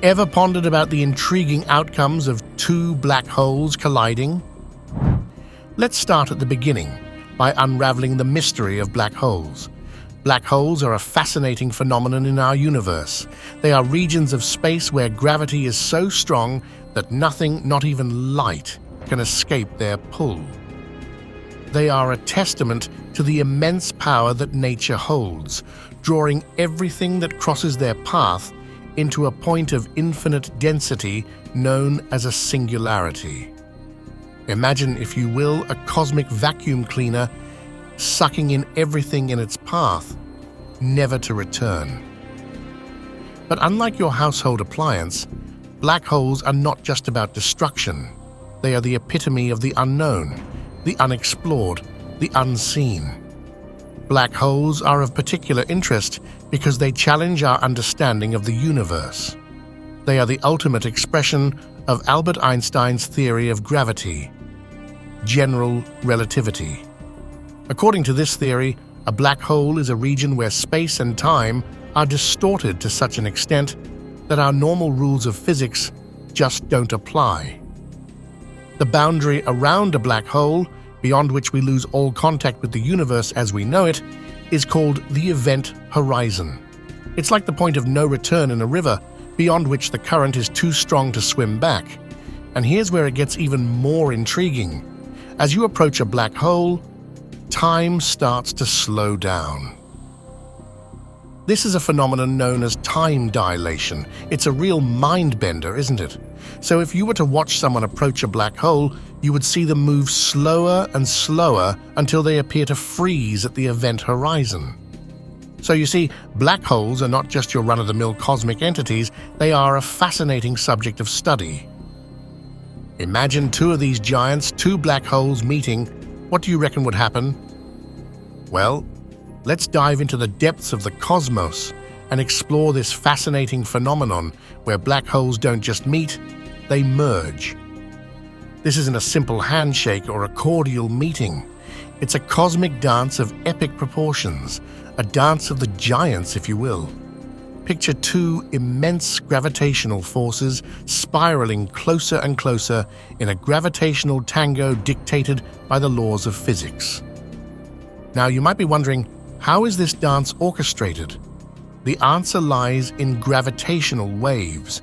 Ever pondered about the intriguing outcomes of two black holes colliding? Let's start at the beginning by unraveling the mystery of black holes. Black holes are a fascinating phenomenon in our universe. They are regions of space where gravity is so strong that nothing, not even light, can escape their pull. They are a testament to the immense power that nature holds, drawing everything that crosses their path into a point of infinite density known as a singularity. Imagine, if you will, a cosmic vacuum cleaner sucking in everything in its path, never to return. But unlike your household appliance, black holes are not just about destruction. They are the epitome of the unknown, the unexplored, the unseen. Black holes are of particular interest because they challenge our understanding of the universe. They are the ultimate expression of Albert Einstein's theory of gravity, general relativity. According to this theory, a black hole is a region where space and time are distorted to such an extent that our normal rules of physics just don't apply. The boundary around a black hole, beyond which we lose all contact with the universe as we know it, is called the event horizon. It's like the point of no return in a river, beyond which the current is too strong to swim back. And here's where it gets even more intriguing. As you approach a black hole, time starts to slow down. This is a phenomenon known as time dilation. It's a real mind-bender, isn't it? So if you were to watch someone approach a black hole, you would see them move slower and slower until they appear to freeze at the event horizon. So you see, black holes are not just your run-of-the-mill cosmic entities, they are a fascinating subject of study. Imagine two of these giants, two black holes meeting. What do you reckon would happen? Well, let's dive into the depths of the cosmos and explore this fascinating phenomenon where black holes don't just meet, they merge. This isn't a simple handshake or a cordial meeting. It's a cosmic dance of epic proportions, a dance of the giants, if you will. Picture two immense gravitational forces spiraling closer and closer in a gravitational tango dictated by the laws of physics. Now, you might be wondering, how is this dance orchestrated? The answer lies in gravitational waves.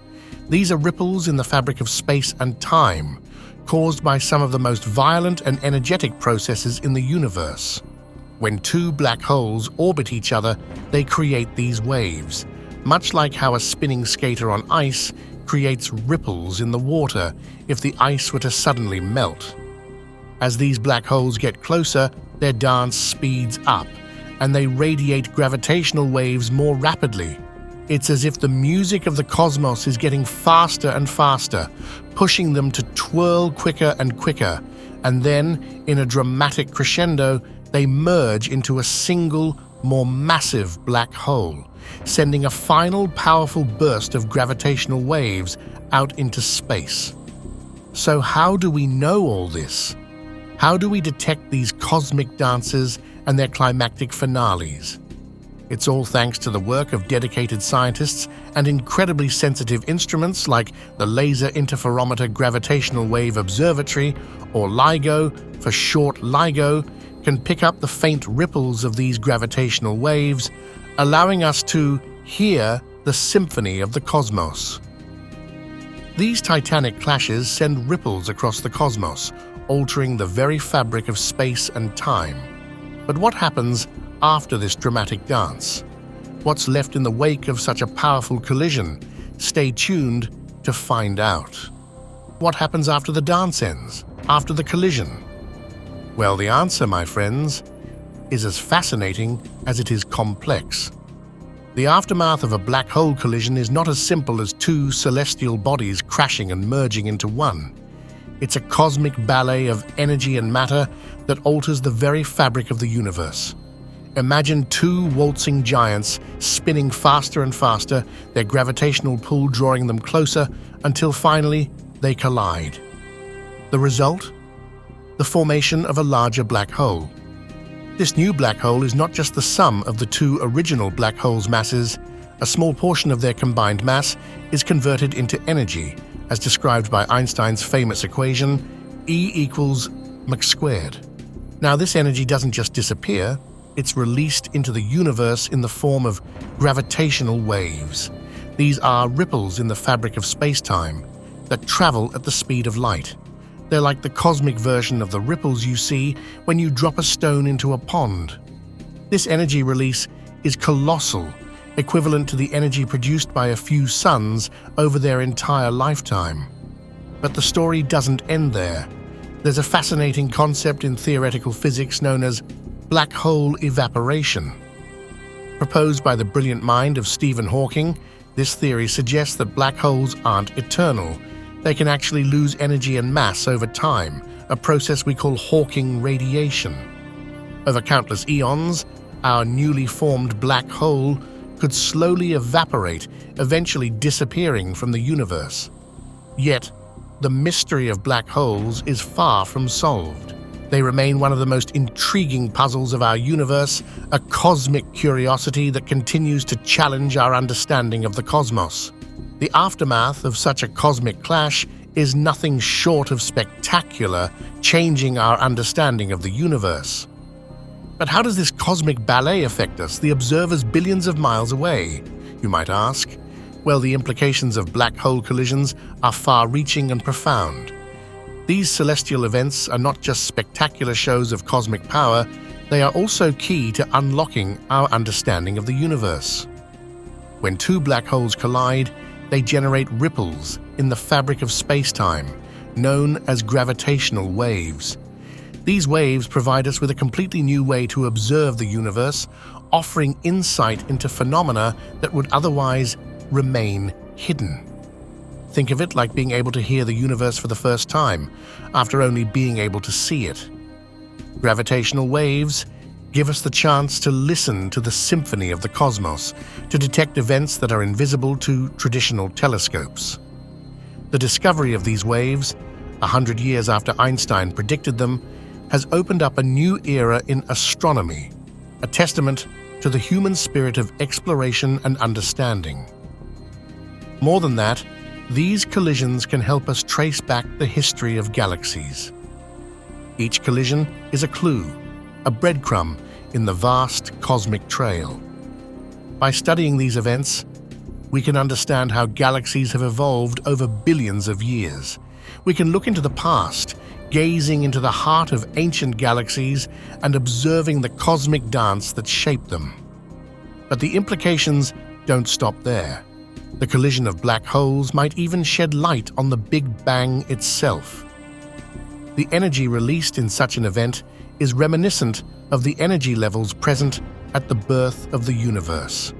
These are ripples in the fabric of space and time, caused by some of the most violent and energetic processes in the universe. When two black holes orbit each other, they create these waves, much like how a spinning skater on ice creates ripples in the water if the ice were to suddenly melt. As these black holes get closer, their dance speeds up, and they radiate gravitational waves more rapidly. It's as if the music of the cosmos is getting faster and faster, pushing them to twirl quicker and quicker, and then, in a dramatic crescendo, they merge into a single, more massive black hole, sending a final powerful burst of gravitational waves out into space. So how do we know all this? How do we detect these cosmic dances and their climactic finales? It's all thanks to the work of dedicated scientists and incredibly sensitive instruments like the Laser Interferometer Gravitational Wave Observatory, or LIGO for short LIGO, can pick up the faint ripples of these gravitational waves, allowing us to hear the symphony of the cosmos. These titanic clashes send ripples across the cosmos, altering the very fabric of space and time. But what happens after this dramatic dance? What's left in the wake of such a powerful collision? Stay tuned to find out. What happens after the dance ends, after the collision? Well, the answer, my friends, is as fascinating as it is complex. The aftermath of a black hole collision is not as simple as two celestial bodies crashing and merging into one. It's a cosmic ballet of energy and matter that alters the very fabric of the universe. Imagine two waltzing giants spinning faster and faster, their gravitational pull drawing them closer until finally they collide. The result? The formation of a larger black hole. This new black hole is not just the sum of the two original black holes' masses. A small portion of their combined mass is converted into energy, as described by Einstein's famous equation, E equals mc squared. Now, this energy doesn't just disappear, it's released into the universe in the form of gravitational waves. These are ripples in the fabric of space-time that travel at the speed of light. They're like the cosmic version of the ripples you see when you drop a stone into a pond. This energy release is colossal, equivalent to the energy produced by a few suns over their entire lifetime. But the story doesn't end there. There's a fascinating concept in theoretical physics known as black hole evaporation. Proposed by the brilliant mind of Stephen Hawking, this theory suggests that black holes aren't eternal. They can actually lose energy and mass over time, a process we call Hawking radiation. Over countless eons, our newly formed black hole could slowly evaporate, eventually disappearing from the universe. Yet, the mystery of black holes is far from solved. They remain one of the most intriguing puzzles of our universe, a cosmic curiosity that continues to challenge our understanding of the cosmos. The aftermath of such a cosmic clash is nothing short of spectacular, changing our understanding of the universe. But how does this cosmic ballet affect us, the observers billions of miles away, you might ask? Well, the implications of black hole collisions are far-reaching and profound. These celestial events are not just spectacular shows of cosmic power, they are also key to unlocking our understanding of the universe. When two black holes collide, they generate ripples in the fabric of space-time, known as gravitational waves. These waves provide us with a completely new way to observe the universe, offering insight into phenomena that would otherwise remain hidden. Think of it like being able to hear the universe for the first time, after only being able to see it. Gravitational waves give us the chance to listen to the symphony of the cosmos, to detect events that are invisible to traditional telescopes. The discovery of these waves, 100 years after Einstein predicted them, has opened up a new era in astronomy, a testament to the human spirit of exploration and understanding. More than that, these collisions can help us trace back the history of galaxies. Each collision is a clue, a breadcrumb in the vast cosmic trail. By studying these events, we can understand how galaxies have evolved over billions of years. We can look into the past, gazing into the heart of ancient galaxies and observing the cosmic dance that shaped them. But the implications don't stop there. The collision of black holes might even shed light on the Big Bang itself. The energy released in such an event is reminiscent of the energy levels present at the birth of the universe.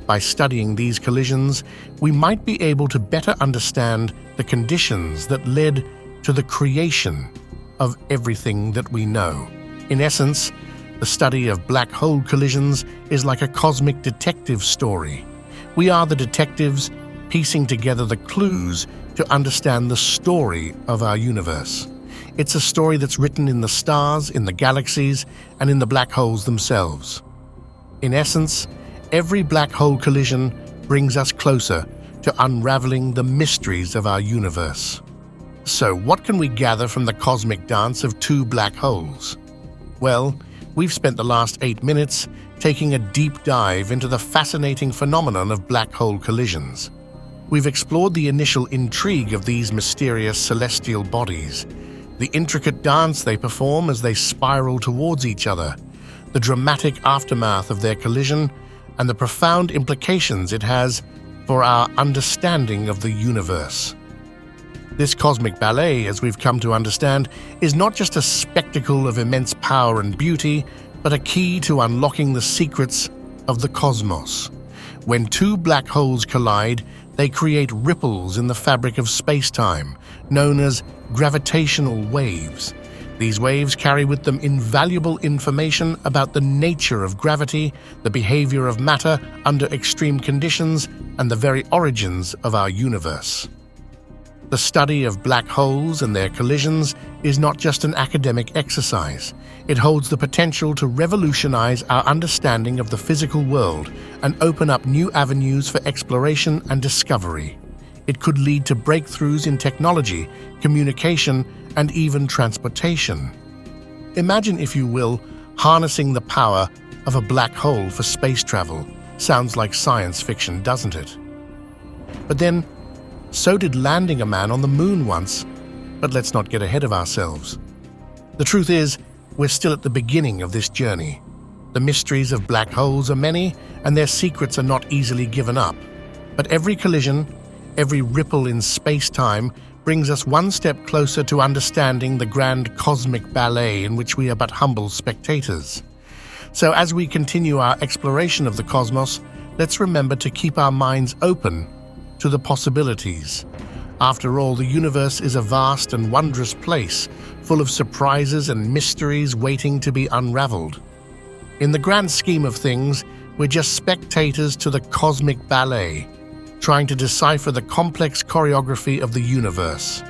By studying these collisions, we might be able to better understand the conditions that led to the creation of everything that we know. In essence, the study of black hole collisions is like a cosmic detective story. We are the detectives piecing together the clues to understand the story of our universe. It's a story that's written in the stars, in the galaxies, and in the black holes themselves. In essence, every black hole collision brings us closer to unraveling the mysteries of our universe. So, what can we gather from the cosmic dance of two black holes? Well, we've spent the last 8 minutes taking a deep dive into the fascinating phenomenon of black hole collisions. We've explored the initial intrigue of these mysterious celestial bodies, the intricate dance they perform as they spiral towards each other, the dramatic aftermath of their collision, and the profound implications it has for our understanding of the universe. This cosmic ballet, as we've come to understand, is not just a spectacle of immense power and beauty, but a key to unlocking the secrets of the cosmos. When two black holes collide, they create ripples in the fabric of space-time, known as gravitational waves. These waves carry with them invaluable information about the nature of gravity, the behavior of matter under extreme conditions, and the very origins of our universe. The study of black holes and their collisions is not just an academic exercise. It holds the potential to revolutionize our understanding of the physical world and open up new avenues for exploration and discovery. It could lead to breakthroughs in technology, communication, and even transportation. Imagine, if you will, harnessing the power of a black hole for space travel. Sounds like science fiction, doesn't it? But then, so did landing a man on the moon once. But let's not get ahead of ourselves. The truth is, we're still at the beginning of this journey. The mysteries of black holes are many, and their secrets are not easily given up. But every collision, every ripple in space-time brings us one step closer to understanding the grand cosmic ballet in which we are but humble spectators. So as we continue our exploration of the cosmos, let's remember to keep our minds open to the possibilities. After all, the universe is a vast and wondrous place, full of surprises and mysteries waiting to be unraveled. In the grand scheme of things, we're just spectators to the cosmic ballet, trying to decipher the complex choreography of the universe.